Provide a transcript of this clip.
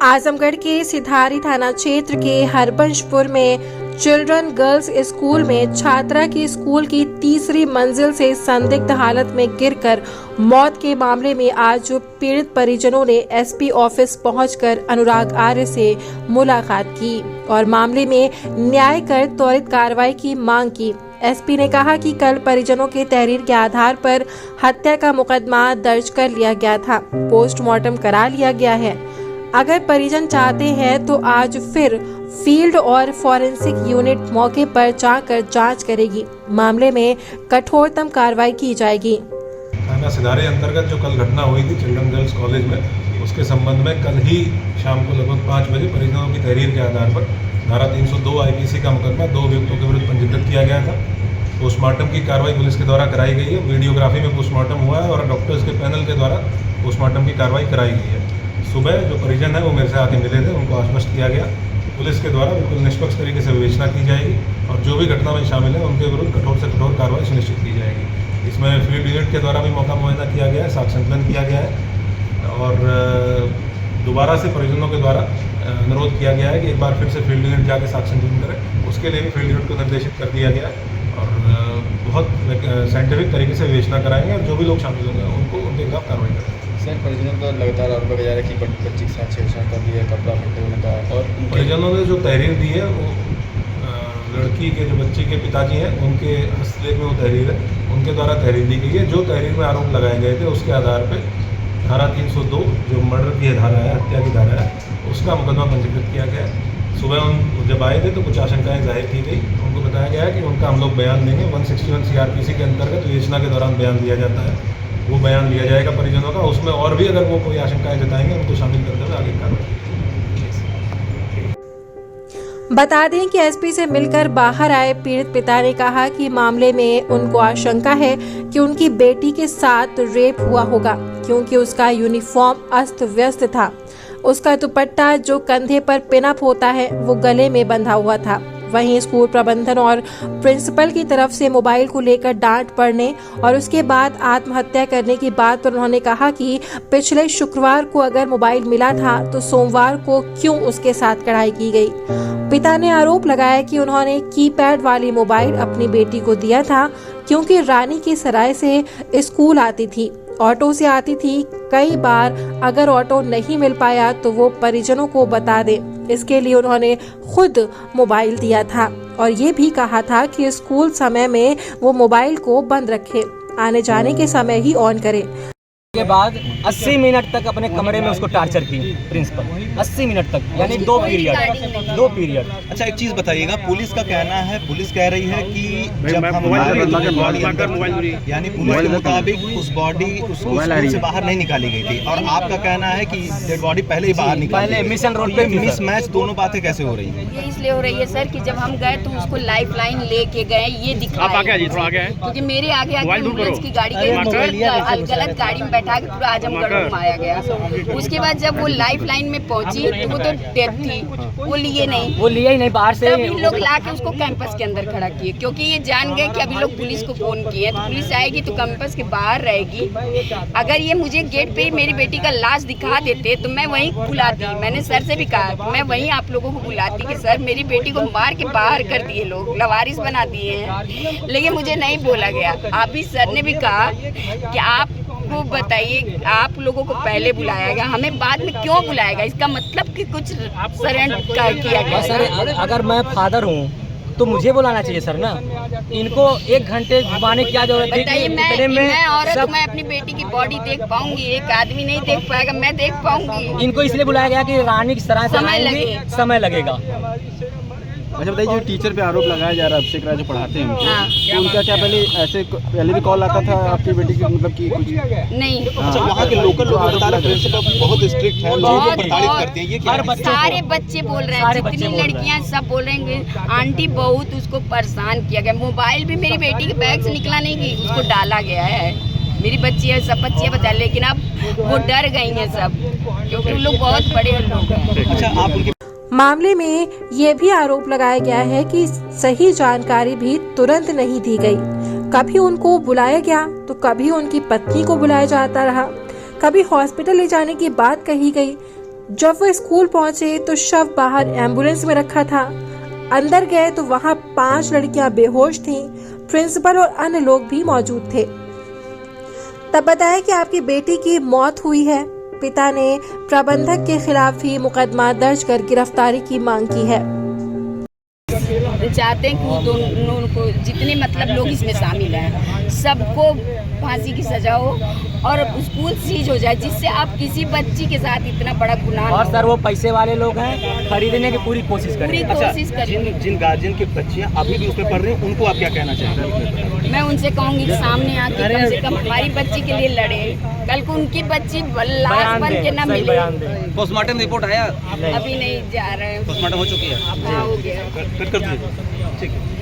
आजमगढ़ के सिधारी थाना क्षेत्र के हरबंशपुर में चिल्ड्रन गर्ल्स स्कूल में छात्रा की स्कूल की तीसरी मंजिल से संदिग्ध हालत में गिरकर मौत के मामले में आज पीड़ित परिजनों ने एसपी ऑफिस पहुंचकर अनुराग आर्य से मुलाकात की और मामले में न्याय कर त्वरित कार्रवाई की मांग की। एसपी ने कहा कि कल परिजनों के तहरीर के आधार पर हत्या का मुकदमा दर्ज कर लिया गया था, पोस्टमार्टम करा लिया गया है। अगर परिजन चाहते हैं तो आज फिर फील्ड और फॉरेंसिक यूनिट मौके पर जाकर जांच करेगी। मामले में कठोरतम कार्रवाई की जाएगी। थाना सिधारी अंतर्गत जो कल घटना हुई थी चिल्ड्रन गर्ल्स कॉलेज में, उसके संबंध में कल ही शाम को लगभग 5 बजे परिजनों की तहरीर के आधार पर धारा 302 आईपीसी का मुकदमा 2 अभियुक्तों के विरुद्ध पंजीकृत किया गया था। पोस्टमार्टम की कार्रवाई पुलिस के द्वारा कराई गई है। वीडियोग्राफी में पोस्टमार्टम हुआ है और डॉक्टर्स के पैनल के द्वारा पोस्टमार्टम की कार्रवाई कराई गई है। सुबह जो परिजन है वो मेरे से आके मिले थे, उनको आश्वस्त किया गया पुलिस के द्वारा बिल्कुल निष्पक्ष तरीके से विवेचना की जाएगी और जो भी घटना में शामिल है उनके विरुद्ध कठोर से कठोर कार्रवाई सुनिश्चित की जाएगी। इसमें फील्ड यूनिट के द्वारा भी मौका मुआयना किया गया है, साक्ष्य संकलन किया गया है और दोबारा से परिजनों के द्वारा अनुरोध किया गया है कि एक बार फिर से फील्ड यूनिट जाके साक्ष्य संकलन करें। उसके लिए भी फील्ड यूनिट को निर्देशित कर दिया गया है और बहुत साइंटिफिक तरीके से विवेचना कराएंगे और जो भी लोग शामिल होंगे उनको उनके खिलाफ कार्रवाई करेंगे। सर, परिजनों का लगातार आरोप लगाया है कि बच्ची के साथ छेड़छाड़ कर दी है, कपड़ा फटे होने का, और परिजनों ने जो तहरीर दी है वो लड़की के जो बच्ची के पिताजी हैं उनके हस्तलेख में वो तहरीर है, उनके द्वारा तहरीर दी गई है। जो तहरीर में आरोप लगाए गए थे उसके आधार पर धारा 302 जो मर्डर की धारा है, हत्या की धारा है, उसका मुकदमा पंजीकृत किया गया है। सुबह उन जब आए थे तो कुछ आशंकाएं जाहिर की गई, उनको बताया गया कि उनका हम लोग बयान देंगे। 161 सीआरपीसी के अंतर्गत विवेचना के दौरान बयान दिया जाता है, वो बयान लिया जाएगा परिजनों का। उसमें और भी अगर वो कोई आशंकाएं जताएंगे उनको शामिल करते हुए आगे कार्रवाई। बता दें कि एसपी से मिलकर बाहर आए पीड़ित पिता ने कहा कि मामले में उनको आशंका है कि उनकी बेटी के साथ रेप हुआ होगा, क्योंकि उसका यूनिफॉर्म अस्त व्यस्त था। उसका दुपट्टा जो कंधे पर पिनअप होता है वो गले में बंधा हुआ था। वहीं स्कूल प्रबंधन और प्रिंसिपल की तरफ से मोबाइल को लेकर डांट पड़ने और उसके बाद आत्महत्या करने की बात पर उन्होंने कहा कि पिछले शुक्रवार को अगर मोबाइल मिला था तो सोमवार को क्यों उसके साथ कढ़ाई की गई। पिता ने आरोप लगाया कि उन्होंने कीपैड वाली मोबाइल अपनी बेटी को दिया था, क्योंकि रानी की सराय से स्कूल आती थी, ऑटो से आती थी। कई बार अगर ऑटो नहीं मिल पाया तो वो परिजनों को बता दे, इसके लिए उन्होंने खुद मोबाइल दिया था और ये भी कहा था कि स्कूल समय में वो मोबाइल को बंद रखे, आने जाने के समय ही ऑन करे। के बाद 80 मिनट तक अपने कमरे में उसको टार्चर की प्रिंसिपल, 80 मिनट तक, यानी 2 पीरियड। अच्छा, एक चीज बताइएगा, पुलिस का कहना है, पुलिस कह रही है कि जब हम यानी पुलिस के मुताबिक उस बॉडी उसको स्कूल से बाहर नहीं निकाली गई थी और आपका कहना है कि डेड बॉडी पहले ही बाहर निकाली। मिशन रोड पे मिस मैच दोनों बातें कैसे हो रही है? ये इसलिए हो रही है सर कि जब हम गए तो उसको लाइफ लाइन लेके गए, ये दिखाया क्योंकि मेरे आगे एम्बुलेंस की गाड़ी गई, गलत गाड़ी में बैठा के पूरा आजमगढ़ घुमाया गया। उसके बाद जब वो लाइफ लाइन में पहुंची तो वो तो डेथ थी, वो लिए ही नहीं बाहर से। तभी लोग लाके उसको कैंपस के अंदर खड़ा किए, क्योंकि ये जान गए कि अभी लोग पुलिस को फोन किए तो पुलिस आएगी तो कैंपस के बाहर रहेगी। अगर ये मुझे गेट पे मेरी बेटी का लाश दिखा देते तो मैं वहीं बुलाती। मैंने सर से भी कहा कि मैं वहीं आप लोगों को बुलाती कि सर मेरी बेटी को मार के बाहर कर दिए, लोग लवारिस बना दिए हैं, लेकिन मुझे नहीं बोला गया। अभी सर ने भी कहा कि आप को बताइए, आप लोगों को पहले बुलाया गया, हमें बाद में क्यों बुलाया गया? इसका मतलब कि कुछ सरेंडर किया गया। सर, अगर मैं फादर हूँ तो मुझे बुलाना चाहिए सर ना, इनको 1 घंटे घुमाने की क्या जरूरत है? बताइए, मैं औरत, मैं अपनी बेटी की बॉडी देख पाऊंगी? एक आदमी नहीं देख पाएगा, मैं देख पाऊंगी। इनको इसलिए बुलाया गया कि रानी की सराय से समय लगेगा। अच्छा बताइए, जो टीचर पे आरोप लगाया जा रहा है, अभिषेक राय जो पढ़ाते हैं तो उनका क्या पहले भी कॉल आता था आपकी बेटी की, मतलब कि कुछ नहीं? अच्छा, वहाँ के लोकल लोग बता रहे हैं प्रिंसिपल बहुत स्ट्रिक्ट है, लोगों को प्रताड़ित करते हैं, ये क्या है? सारे बच्चे बोल रहे हैं, जितनी लड़कियां सब बोल रहे हैं आंटी बहुत उसको परेशान किया गया। मोबाइल भी मेरी बेटी के बैग से निकला नहीं गई, उसको डाला गया है। मेरी बच्ची है, सब बच्चियां बता, लेकिन अब वो डर गई हैं सब, क्योंकि उन लोग बहुत बड़े लोग हैं। अच्छा, आप उनके मामले में ये भी आरोप लगाया गया है कि सही जानकारी भी तुरंत नहीं दी गई। कभी उनको बुलाया गया तो कभी उनकी पत्नी को बुलाया जाता रहा, कभी हॉस्पिटल ले जाने की बात कही गई जब वो स्कूल पहुंचे तो शव बाहर एम्बुलेंस में रखा था। अंदर गए तो वहां 5 लड़कियां बेहोश थीं। प्रिंसिपल और अन्य लोग भी मौजूद थे। तब बताया कि आपकी बेटी की मौत हुई है। पिता ने प्रबंधक के खिलाफ भी मुकदमा दर्ज कर गिरफ्तारी की मांग की है। चाहते हैं कि वो दोनों को जितने मतलब लोग इसमें शामिल हैं सबको फांसी की सजा हो और स्कूल सीज हो जाए, जिससे आप किसी बच्ची के साथ इतना बड़ा गुनाह और सर वो पैसे वाले लोग हैं, खरीदने की पूरी कोशिश पूरी करें। कोशिश करेंगे। जिन गार्जियन की बच्चियां अभी भी उसमें पढ़ रही हैं उनको आप क्या कहना चाहेंगे? मैं उनसे कहूंगी कि सामने आके कम से कम हमारी बच्ची के लिए लड़े, कल को उनकी बच्ची लाश बन के न मिले। पोस्टमार्टम रिपोर्ट आया? अभी नहीं जा रहे हैं। पोस्टमार्टम हो चुकी है? हाँ, हो गया। कर दीजिए। ठीक है।